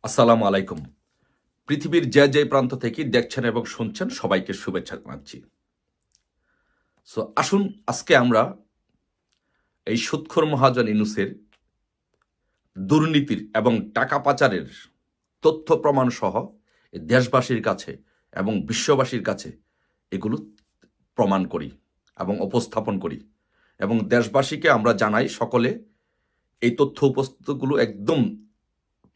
আসসালামু আলাইকুম। পৃথিবীর যে প্রান্ত থেকে দেখছেন এবং শুনছেন সবাইকে শুভেচ্ছা জানাচ্ছি। আসুন আজকে আমরা এই সুদখোর মহাজন ইউনূসের দুর্নীতির এবং টাকা পাচারের তথ্য প্রমাণ সহ দেশবাসীর কাছে এবং বিশ্ববাসীর কাছে এগুলো প্রমাণ করি এবং উপস্থাপন করি এবং দেশবাসীকে আমরা জানাই সকলে এই তথ্য উপস্থিতগুলো একদম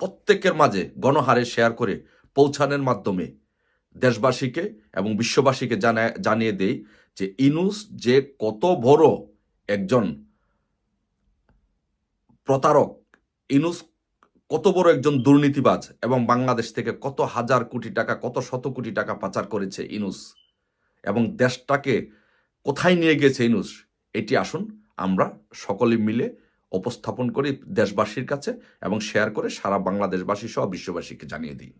প্রত্যেকের মাঝে গণহারে শেয়ার করে পৌঁছানোর মাধ্যমে দেশবাসীকে এবং বিশ্ববাসীকে জানিয়ে দেই যে ইউনূস যে কত বড় একজন প্রতারক, ইউনূস কত বড় একজন দুর্নীতিবাজ এবং বাংলাদেশ থেকে কত হাজার কোটি টাকা, কত শত কোটি টাকা পাচার করেছে ইউনূস এবং দেশটাকে কোথায় নিয়ে গেছে ইউনূস, এটি আসুন আমরা সকলে মিলে উপস্থাপন করি দেশবাসীর কাছে এবং শেয়ার করে সারা বাংলাদেশবাসী সহ বিশ্ববাসীকে জানিয়ে দিই।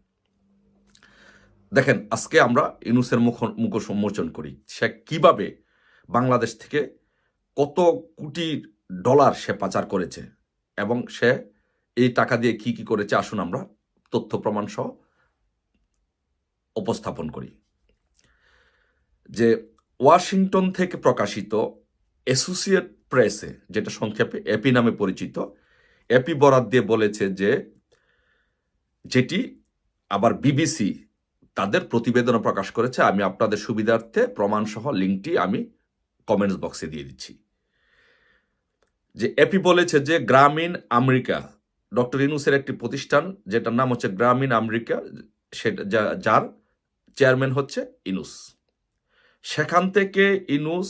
দেখেন, আজকে আমরা ইউনূসের মুখোশ উন্মোচন করি সে কিভাবে বাংলাদেশ থেকে কত কোটি ডলার সে পাচার করেছে এবং সে এই টাকা দিয়ে কি কি করেছে আসুন আমরা তথ্য প্রমাণ সহ উপস্থাপন করি। যে ওয়াশিংটন থেকে প্রকাশিত অ্যাসোসিয়েট প্রেসে, যেটা সংক্ষেপে এপি নামে পরিচিত, এপি বরাত দিয়ে বলেছে যে যেটি আবার বিবিসি তাদের প্রতিবেদন প্রকাশ করেছে। আমি আপনাদের সুবিধার্থে প্রমাণ সহ লিঙ্কটি আমি কমেন্টস বক্সে দিয়ে দিচ্ছি। যে এপি বলেছে যে গ্রামীণ আমেরিকা, ডক্টর ইউনূসের একটি প্রতিষ্ঠান যেটার নাম হচ্ছে গ্রামীণ আমেরিকা, সেটা যার চেয়ারম্যান হচ্ছে ইউনূস, সেখান থেকে ইউনূস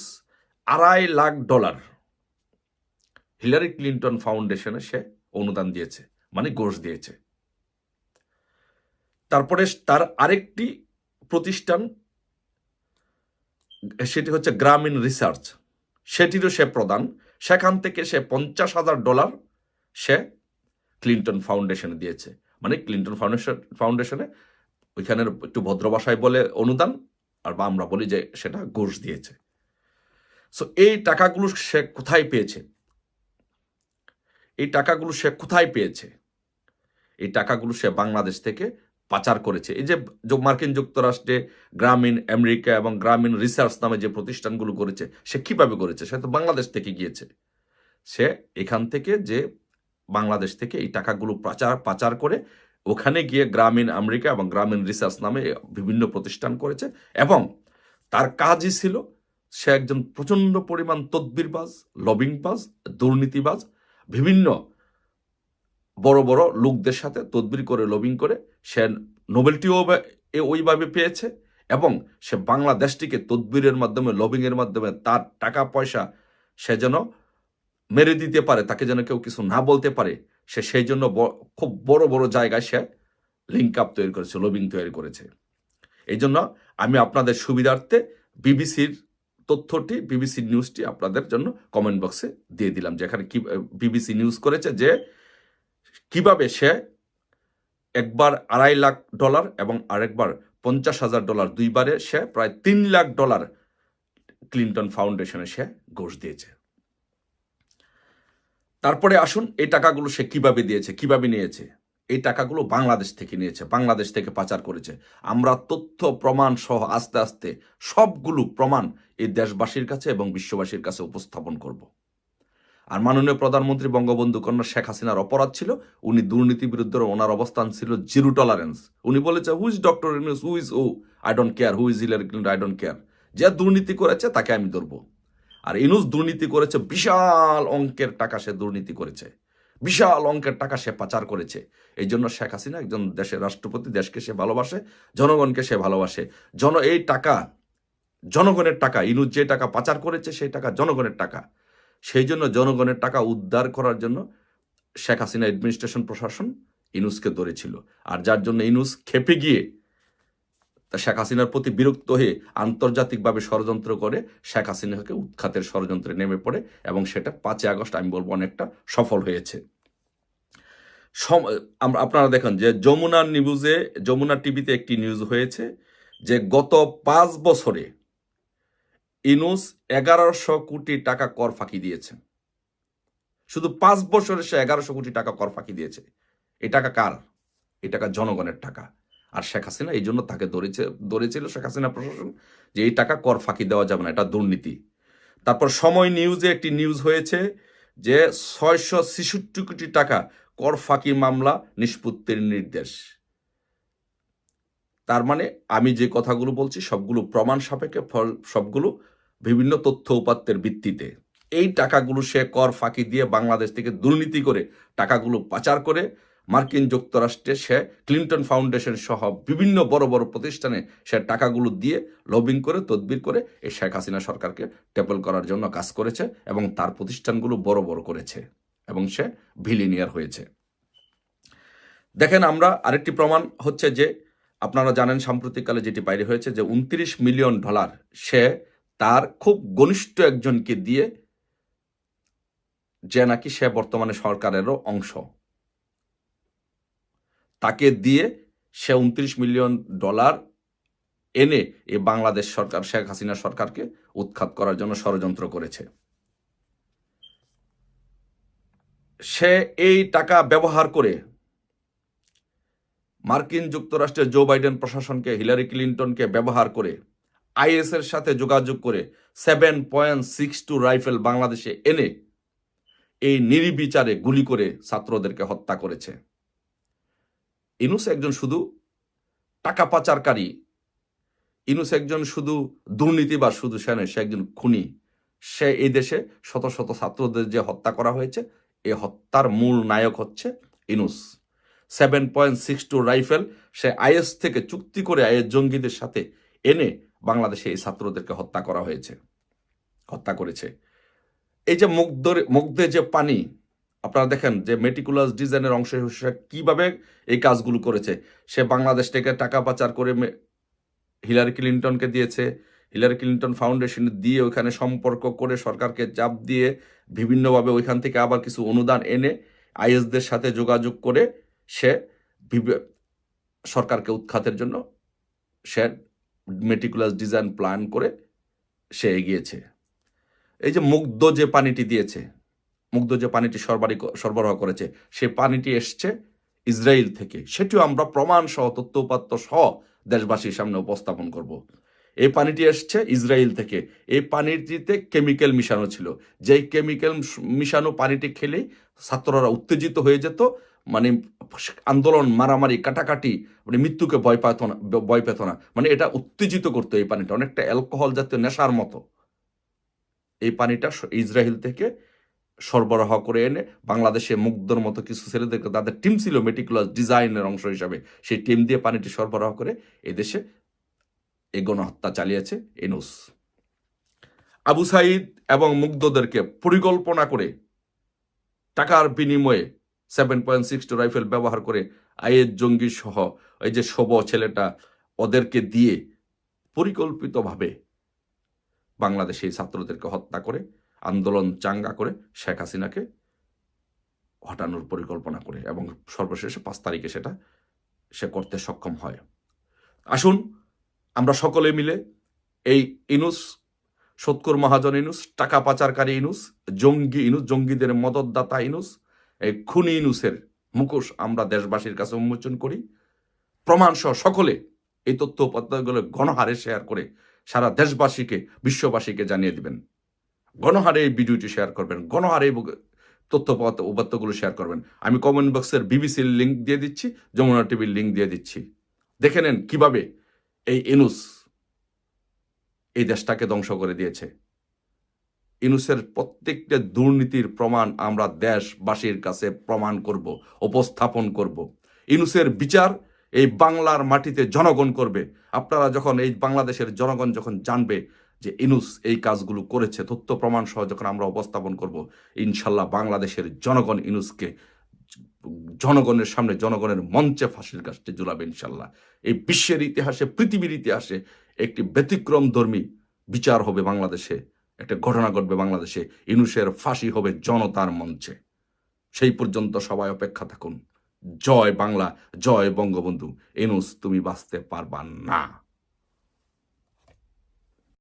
$2.5 লাখ হিলারি ক্লিন্টন ফাউন্ডেশনে সে অনুদান দিয়েছে, মানে ঘোষ দিয়েছে। তারপরে তার আরেকটি প্রতিষ্ঠান, সেটি হচ্ছে গ্রামীণ রিসার্চ, সেটিরও সে প্রদান, সেখান থেকে সে $50,000 সে ক্লিন্টন ফাউন্ডেশনে দিয়েছে, মানে ক্লিন্টন ফাউন্ডেশনে ওইখানের একটু ভদ্র ভাষায় বলে অনুদান, আর আমরা বলি যে সেটা ঘুষ দিয়েছে। এই টাকাগুলো সে কোথায় পেয়েছে? এই টাকাগুলো সে কোথায় পেয়েছে? এই টাকাগুলো সে বাংলাদেশ থেকে পাচার করেছে। এই যে মার্কিন যুক্তরাষ্ট্রে গ্রামীণ আমেরিকা এবং গ্রামীণ রিসার্চ নামে যে প্রতিষ্ঠানগুলো করেছে, সে কিভাবে করেছে? সে তো বাংলাদেশ থেকে গিয়েছে। সে এখান থেকে যে বাংলাদেশ থেকে এই টাকাগুলো পাচার করে ওখানে গিয়ে গ্রামীণ আমেরিকা এবং গ্রামীণ রিসার্চ নামে বিভিন্ন প্রতিষ্ঠান করেছে এবং তার কাজই ছিল সে একজন প্রচণ্ড পরিমাণ তদবিরবাজ, লবিংবাজ, দুর্নীতিবাজ, বিভিন্ন বড় বড় লোকদের সাথে তদবির করে লবিং করে সে নোবেলটিও ওইভাবে পেয়েছে এবং সে বাংলাদেশটিকে তদবিরের মাধ্যমে, লবিংয়ের মাধ্যমে তার টাকা পয়সা সে যেন মেরে দিতে পারে, তাকে যেন কেউ কিছু না বলতে পারে, সে সেই জন্য খুব বড় বড় জায়গায় সে লিঙ্ক আপ তৈরি করেছে, লবিং তৈরি করেছে। এই জন্য আমি আপনাদের সুবিধার্থে বিবিসির তথ্যটি, বিবিসি নিউজটি আপনাদের জন্য কমেন্ট বক্সে দিয়ে দিলাম, যেখানে কি বিবিসি নিউজ করেছে যে কিভাবে সে একবার $2.5 লাখ এবং আরেকবার $50,000, দুইবারে সে প্রায় $3 লাখ ক্লিন্টন ফাউন্ডেশনে সে ঘোষ দিয়েছে। তারপরে আসুন এই টাকাগুলো সে কিভাবে দিয়েছে, কিভাবে নিয়েছে? এই টাকাগুলো বাংলাদেশ থেকে নিয়েছে, বাংলাদেশ থেকে পাচার করেছে। আমরা তথ্য প্রমাণ সহ আস্তে আস্তে সবগুলো প্রমাণ এই দেশবাসীর কাছে এবং বিশ্ববাসীর কাছে উপস্থাপন করব। আর মাননীয় প্রধানমন্ত্রী বঙ্গবন্ধু কন্যা শেখ হাসিনার অপরাধ ছিল, উনি দুর্নীতি বিরুদ্ধে ওনার অবস্থান ছিল জিরো টলারেন্স। উনি বলেছে who is doctor Yunus, who is ও I don't care, who is Hillary Clinton I don't care, যে দুর্নীতি করেছে তাকে আমি ধরবো। আর ইউনূস দুর্নীতি করেছে, বিশাল অঙ্কের টাকা সে দুর্নীতি করেছে, বিশাল অঙ্কের টাকা সে পাচার করেছে। এই জন্য শেখ হাসিনা একজন দেশের রাষ্ট্রপতি, দেশকে সে ভালোবাসে, জনগণকে সে ভালোবাসে। এই টাকা জনগণের টাকা, ইউনূস যে টাকা পাচার করেছে সেই টাকা জনগণের টাকা। সেই জন্য জনগণের টাকা উদ্ধার করার জন্য শেখ হাসিনা অ্যাডমিনিস্ট্রেশন, প্রশাসন ইউনূসকে ধরেছিল। আর যার জন্য ইউনূস খেপে গিয়ে শেখ হাসিনার প্রতি বিরক্ত হয়ে আন্তর্জাতিকভাবে ষড়যন্ত্র করে শেখ হাসিনাকে উৎখাতের ষড়যন্ত্রে নেমে পড়ে এবং সেটা 5 আগস্ট আমি বলবো অনেকটা সফল হয়েছে। আপনারা দেখেন যে যমুনা টিভিতে একটি নিউজ হয়েছে যে গত 5 বছরে ইউনূস 1100 কোটি টাকা কর ফাঁকি দিয়েছে। শুধু 5 বছরে সে 1100 কোটি টাকা কর ফাঁকি দিয়েছে। এই টাকা কার? এই টাকা জনগণের টাকা। আর শেখ হাসিনা এই জন্য তাকে ধরেছিল শেখ হাসিনা প্রশাসন যে এই টাকা কর ফাঁকি দেওয়া যাবে না, এটা দুর্নীতি। তারপর সময় নিউজে একটি নিউজ হয়েছে যে 666 কোটি টাকা কর ফাঁকি মামলা নিষ্পত্তির নির্দেশ। তার মানে আমি যে কথাগুলো বলছি সবগুলো প্রমাণ সাপেক্ষে, সবগুলো বিভিন্ন তথ্য উপাত্তের ভিত্তিতে। এই টাকাগুলো সে কর ফাঁকি দিয়ে বাংলাদেশ থেকে দুর্নীতি করে টাকাগুলো পাচার করে মার্কিন যুক্তরাষ্ট্রে সে ক্লিন্টন ফাউন্ডেশন সহ বিভিন্ন বড় বড় প্রতিষ্ঠানে সে টাকাগুলো দিয়ে লবিং করে তদবির করে এই শেখ হাসিনা সরকারকে টেপল করার জন্য কাজ করেছে এবং তার প্রতিষ্ঠানগুলো বড় বড় করেছে এবং সে ভিলিনিয়ার হয়েছে। দেখেন, আমরা আরেকটি প্রমাণ হচ্ছে যে আপনারা জানেন সাম্প্রতিককালে যেটি বাইরে হয়েছে যে $29 মিলিয়ন সে তার খুব ঘনিষ্ঠ একজনকে দিয়ে, যে নাকি সে বর্তমানে সরকারেরও অংশ, তাকে দিয়ে সে $29 মিলিয়ন এনে এই বাংলাদেশ সরকার শেখ হাসিনা সরকারকে উৎখাত করার জন্য ষড়যন্ত্র করেছে। সে এই টাকা ব্যবহার করে মার্কিন যুক্তরাষ্ট্রের জো বাইডেন প্রশাসনকে, হিলারি ক্লিন্টনকে ব্যবহার করে আইএস এর সাথে যোগাযোগ করে 7.62 রাইফেল বাংলাদেশে এনে এই নির্বিচারে গুলি করে ছাত্রদেরকে হত্যা করেছে। ইউনূস একজন শুধু টাকা পাচারকারী, ইউনূস একজন শুধু দুর্নীতিবাজ, শুধু সে নয়, সে একজন খুনি। সে এই দেশে শত শত ছাত্রদের যে হত্যা করা হয়েছে, এই হত্যার মূল নায়ক হচ্ছে ইউনূস। 7.62 রাইফেল সে আইএস থেকে চুক্তি করে আইএস জঙ্গিদের সাথে এনে বাংলাদেশে এই ছাত্রদেরকে হত্যা করেছে। এই যে মুগ্ধে যে পানি, আপনারা দেখেন যে মেটিকুলাস ডিজাইনের অংশ হিসেবে কিভাবে এই কাজগুলো করেছে। সে বাংলাদেশ থেকে টাকা পাচার করে হিলারি ক্লিন্টনকে দিয়েছে, হিলারি ক্লিন্টন ফাউন্ডেশন দিয়ে ওইখানে সম্পর্ক করে সরকারকে চাপ দিয়ে বিভিন্নভাবে ওইখান থেকে আবার কিছু অনুদান এনে আইএসদের সাথে যোগাযোগ করে সে সরকারকে উৎখাতের জন্য সে মেটিকুলাস ডিজাইন প্ল্যান করে সে এগিয়েছে। এই যে মুগ্ধ যে পানিটি দিয়েছে, মুগ্ধ যে পানিটি সরবরাহ করেছে, সে পানিটি এসছে ইসরায়েল থেকে। সেটিও আমরা প্রমাণ সহ তথ্যউপাত্ত সহ দেশবাসীর সামনে উপস্থাপন করব। এই পানিটি এসছে ইসরায়েল থেকে। এই পানিটিতে কেমিক্যাল মিশানো ছিল, যেই কেমিক্যাল মিশানো পানিটি খেলেই ছাত্ররা উত্তেজিত হয়ে যেত, মানে আন্দোলন, মারামারি, কাটাকাটি, মানে মৃত্যুকে ভয় পেত না। মানে এটা উত্তেজিত করতো এই পানিটা, অনেকটা অ্যালকোহল জাতীয় নেশার মতো। এই পানিটা ইসরায়েল থেকে সরবরাহ করে এনে বাংলাদেশে মুগ্ধর মতো কিছু ছেলেদেরকে, তাদের টিম ছিল মেটিকুলাস ডিজাইনের অংশ হিসাবে, সেই টিম দিয়ে পানিটি সরবরাহ করে এদেশে এই গণহত্যা চালিয়েছে ইউনূস। আবু সাইদ এবং মুগ্ধদেরকে পরিকল্পনা করে টাকার বিনিময়ে 7.62 রাইফেল ব্যবহার করে আইএস জঙ্গি সহ এই যে শোভ ছেলেটা, ওদেরকে দিয়ে পরিকল্পিতভাবে বাংলাদেশে এই ছাত্রদেরকে হত্যা করে আন্দোলন চাঙ্গা করে শেখ হাসিনাকে হটানোর পরিকল্পনা করে এবং সর্বশেষে 5 তারিখে সেটা সে করতে সক্ষম হয়। আসুন আমরা সকলে মিলে এই ইউনূস, সৎকুর মহাজন ইউনূস, টাকা পাচারকারী ইউনূস, জঙ্গিদের মদতদাতা ইউনূস, এই খুনি ইউনূসের মুখোশ আমরা দেশবাসীর কাছে উন্মোচন করি। প্রমাণ সহ সকলে এই তথ্য উপাত্তগুলো গণহারে শেয়ার করে সারা দেশবাসীকে, বিশ্ববাসীকে জানিয়ে দিবেন। গণহারে এই ভিডিওটি শেয়ার করবেন, গণহারে এই তথ্য উপাত্তগুলো শেয়ার করবেন। আমি কমেন্ট বক্সের বিবিসির লিঙ্ক দিয়ে দিচ্ছি, যমুনা টিভির লিঙ্ক দিয়ে দিচ্ছি। দেখে নেন কিভাবে এই ইউনূস এই দেশটাকে ধ্বংস করে দিয়েছে। ইউনূসের প্রত্যেকটা দুর্নীতির প্রমাণ আমরা দেশবাসীর কাছে প্রমাণ করব, উপস্থাপন করব। ইউনূসের বিচার এই বাংলার মাটিতে জনগণ করবে। আপনারা যখন, এই বাংলাদেশের জনগণ যখন জানবে যে ইউনূস এই কাজগুলো করেছে, তথ্য প্রমাণ সহ যখন আমরা উপস্থাপন করব, ইনশাল্লাহ বাংলাদেশের জনগণ ইউনূসকে জনগণের সামনে, জনগণের মঞ্চে ফাঁসির কাছে ঝুলাবে ইনশাল্লাহ। এই বিশ্বের ইতিহাসে, পৃথিবীর ইতিহাসে একটি ব্যতিক্রমধর্মী বিচার হবে বাংলাদেশে, একটা ঘটনা ঘটবে বাংলাদেশে। ইউনূসের ফাঁসি হবে জনতার মঞ্চে। সেই পর্যন্ত সবাই অপেক্ষা থাকুন। জয় বাংলা, জয় বঙ্গবন্ধু। ইউনূস, তুমি বাঁচতে পারবা না।